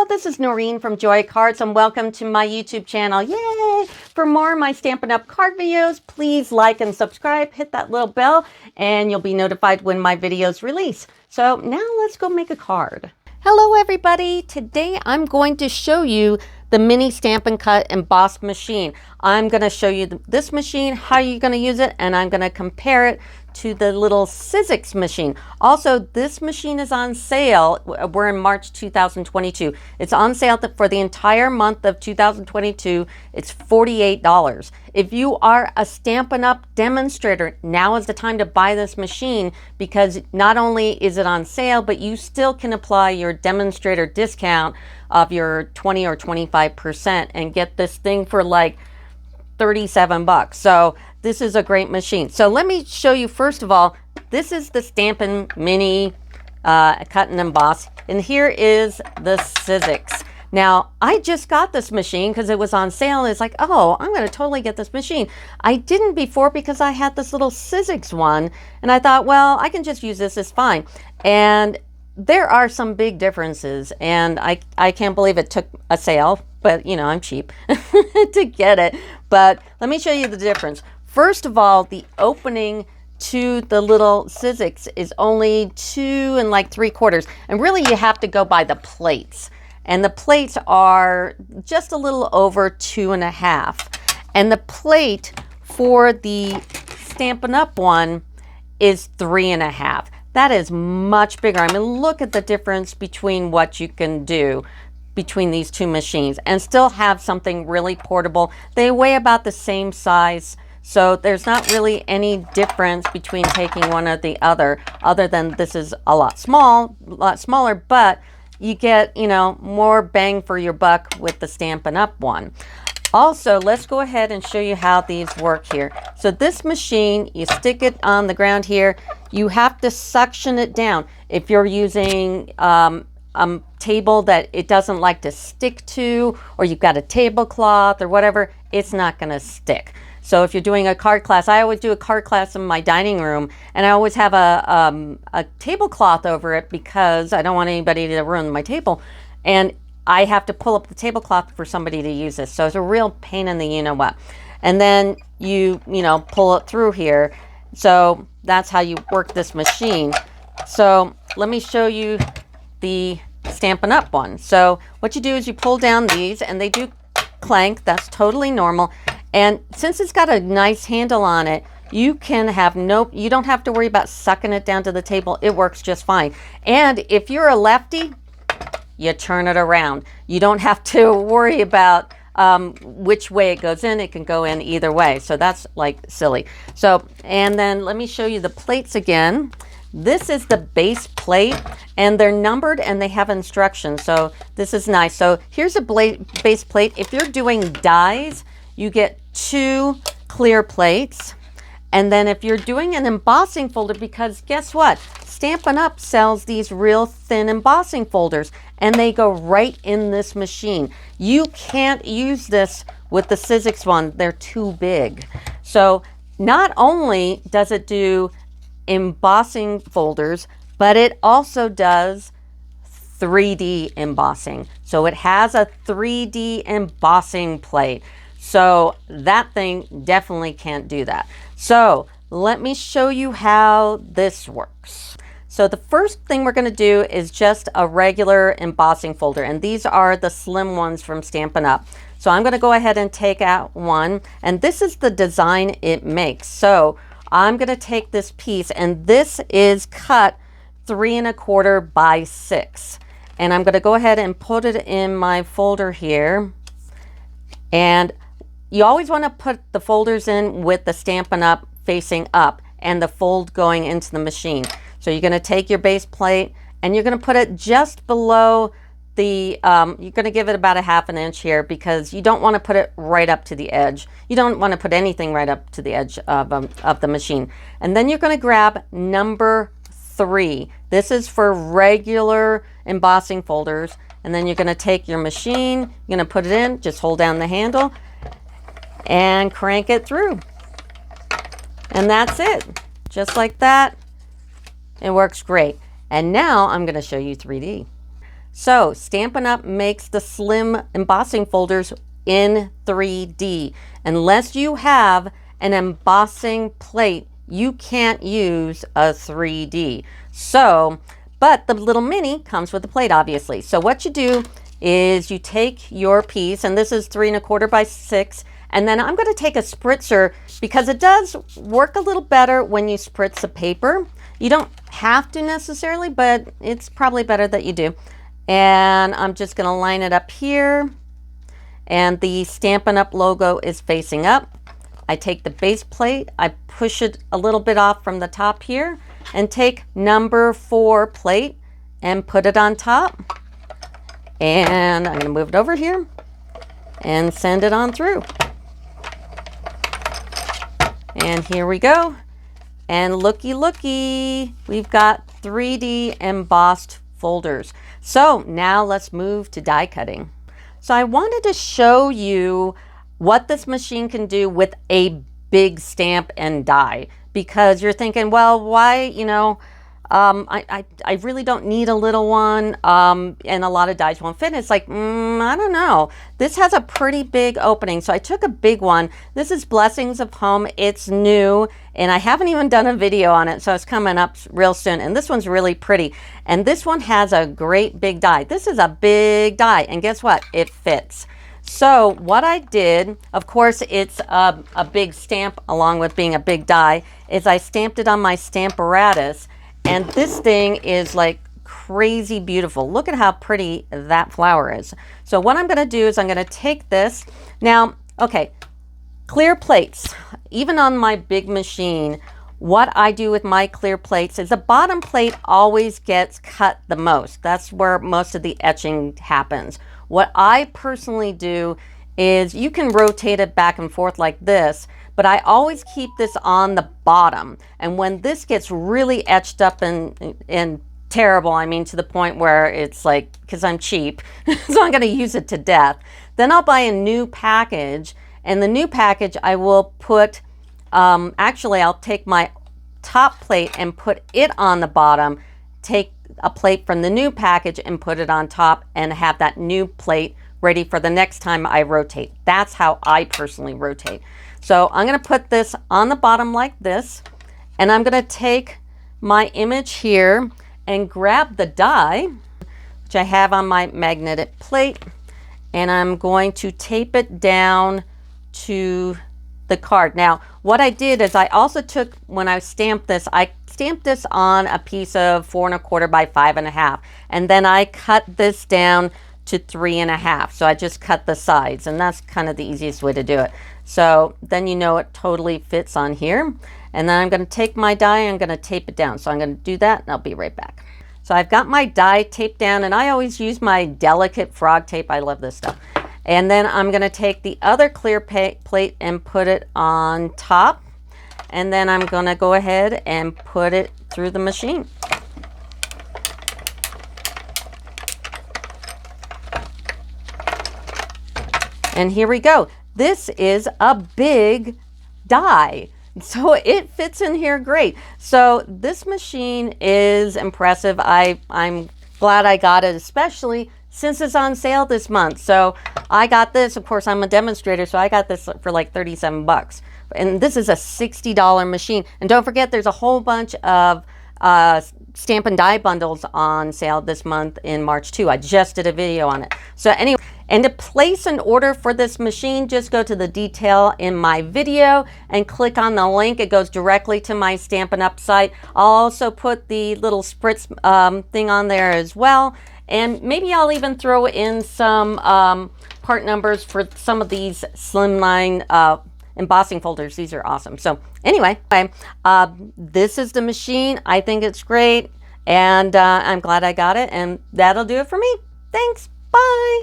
Hello, this is Noreen from Joy Cards and welcome to my YouTube channel. Yay! For more of my Stampin' Up! Card videos, please like and subscribe, hit that little bell, and you'll be notified when my videos release. So now let's go make a card. Hello everybody! Today I'm going to show you the mini Stampin' Cut emboss machine. I'm going to show you this machine, how you're going to use it, and I'm going to compare it to the little Sizzix machine. Also, this machine is on sale. We're in March 2022. It's on sale for the entire month of 2022. It's $48. If you are a Stampin' Up! Demonstrator, now is the time to buy this machine because not only is it on sale, but you still can apply your demonstrator discount of your 20 or 25% and get this thing for like 37 bucks. So this is a great machine. So let me show you first of all, this is the Stampin' Mini Cut and Emboss, and here is the Sizzix. Now, I just got this machine because it was on sale. It's like, oh, I'm going to totally get this machine. I didn't before because I had this little Sizzix one, and I thought, well, I can just use this, it's fine. And there are some big differences, and I can't believe it took a sale, but you know, I'm cheap to get it. But let me show you the difference. First of all, the opening to the little Sizzix is only 2 3/4. And really you have to go by the plates. And the plates are just a little over 2.5. And the plate for the Stampin' Up! One is 3.5. That is much bigger. I mean, look at the difference between what you can do between these two machines and still have something really portable. They weigh about the same size. So there's not really any difference between taking one or the other than this is a lot smaller, but you get, you know, more bang for your buck with the Stampin' Up! One. Also, let's go ahead and show you how these work here. So this machine, you stick it on the ground here. You have to suction it down. If you're using a table that it doesn't like to stick to, or you've got a tablecloth or whatever, it's not going to stick. So if you're doing a card class, I always do a card class in my dining room, and I always have a tablecloth over it because I don't want anybody to ruin my table. And I have to pull up the tablecloth for somebody to use this. So it's a real pain in the you-know-what. And then you know, pull it through here. So that's how you work this machine. So let me show you the Stampin' Up! One. So what you do is you pull down these, and they do clank. That's totally normal. And since it's got a nice handle on it, you can have you don't have to worry about sucking it down to the table. It works just fine. And if you're a lefty, you turn it around. You don't have to worry about which way it goes in. It can go in either way. So that's like silly. So, and then let me show you the plates again. This is the base plate, and they're numbered and they have instructions. So this is nice. So here's a base plate. If you're doing dies, you get 2 clear plates. And then if you're doing an embossing folder, because guess what? Stampin' Up! Sells these real thin embossing folders, and they go right in this machine. You can't use this with the Sizzix one. They're too big. So not only does it do embossing folders, but it also does 3D embossing. So it has a 3D embossing plate. So that thing definitely can't do that. So let me show you how this works. So the first thing we're going to do is just a regular embossing folder, and these are the slim ones from Stampin' Up! So I'm going to go ahead and take out one, and this is the design it makes. So I'm going to take this piece, and this is cut 3 1/4 by 6. And I'm going to go ahead and put it in my folder here. And you always want to put the folders in with the Stampin' Up! Facing up and the fold going into the machine. So you're going to take your base plate and you're going to put it just below the, you're going to give it about a 1/2 inch here because you don't want to put it right up to the edge. You don't want to put anything right up to the edge of the machine. And then you're going to grab number 3. This is for regular embossing folders. And then you're going to take your machine, you're going to put it in, just hold down the handle and crank it through. And that's it. Just like that. It works great. And now I'm going to show you 3D. So Stampin' Up! Makes the slim embossing folders in 3D. Unless you have an embossing plate, you can't use a 3D. So, but the little mini comes with the plate, obviously. So what you do is you take your piece, and this is 3 1/4 by 6, and then I'm going to take a spritzer because it does work a little better when you spritz the paper. You don't have to necessarily, but it's probably better that you do. And I'm just going to line it up here, and the Stampin' Up! Logo is facing up. I take the base plate, I push it a little bit off from the top here, and take number 4 plate and put it on top. And I'm going to move it over here and send it on through. And here we go. And looky, looky, we've got 3D embossed folders. So now let's move to die cutting. So I wanted to show you what this machine can do with a big stamp and die, because you're thinking, well, why, you know, I really don't need a little one, and a lot of dies won't fit. It's like, I don't know. This has a pretty big opening, so I took a big one. This is Blessings of Home. It's new, and I haven't even done a video on it, so it's coming up real soon. And this one's really pretty, and this one has a great big die. This is a big die, and guess what? It fits. So what I did, of course, it's a big stamp along with being a big die, is I stamped it on my Stamparatus. And this thing is like crazy beautiful. Look at how pretty that flower is. So what I'm going to do is I'm going to take this. Now, okay, clear plates. Even on my big machine, what I do with my clear plates is the bottom plate always gets cut the most. That's where most of the etching happens. What I personally do is you can rotate it back and forth like this, but I always keep this on the bottom. And when this gets really etched up and terrible, I mean to the point where it's like, because I'm cheap, so I'm going to use it to death, then I'll buy a new package. And the new package I will put, actually I'll take my top plate and put it on the bottom, take a plate from the new package and put it on top, and have that new plate ready for the next time I rotate. That's how I personally rotate. So I'm going to put this on the bottom like this, and I'm going to take my image here and grab the die, which I have on my magnetic plate, and I'm going to tape it down to the card. Now, what I did is I also took, when I stamped this, I stamped this on a piece of 4 1/4 by 5 1/2, and then I cut this down to 3 1/2. So I just cut the sides, and that's kind of the easiest way to do it. So then you know it totally fits on here. And then I'm going to take my die and I'm going to tape it down. So I'm going to do that and I'll be right back. So I've got my die taped down, and I always use my delicate frog tape. I love this stuff. And then I'm going to take the other clear plate and put it on top. And then I'm going to go ahead and put it through the machine. And here we go. This is a big die, so it fits in here great. So this machine is impressive. I'm glad I got it, especially since it's on sale this month. So I got this, of course, I'm a demonstrator, so I got this for like 37 bucks. And this is a $60 machine. And don't forget, there's a whole bunch of Stampin' Die bundles on sale this month in March too. I just did a video on it. So anyway, and to place an order for this machine, just go to the detail in my video and click on the link. It goes directly to my Stampin' Up! Site. I'll also put the little spritz thing on there as well. And maybe I'll even throw in some part numbers for some of these slimline embossing folders. These are awesome. So anyway, this is the machine. I think it's great, and I'm glad I got it, and that'll do it for me. Thanks. Bye.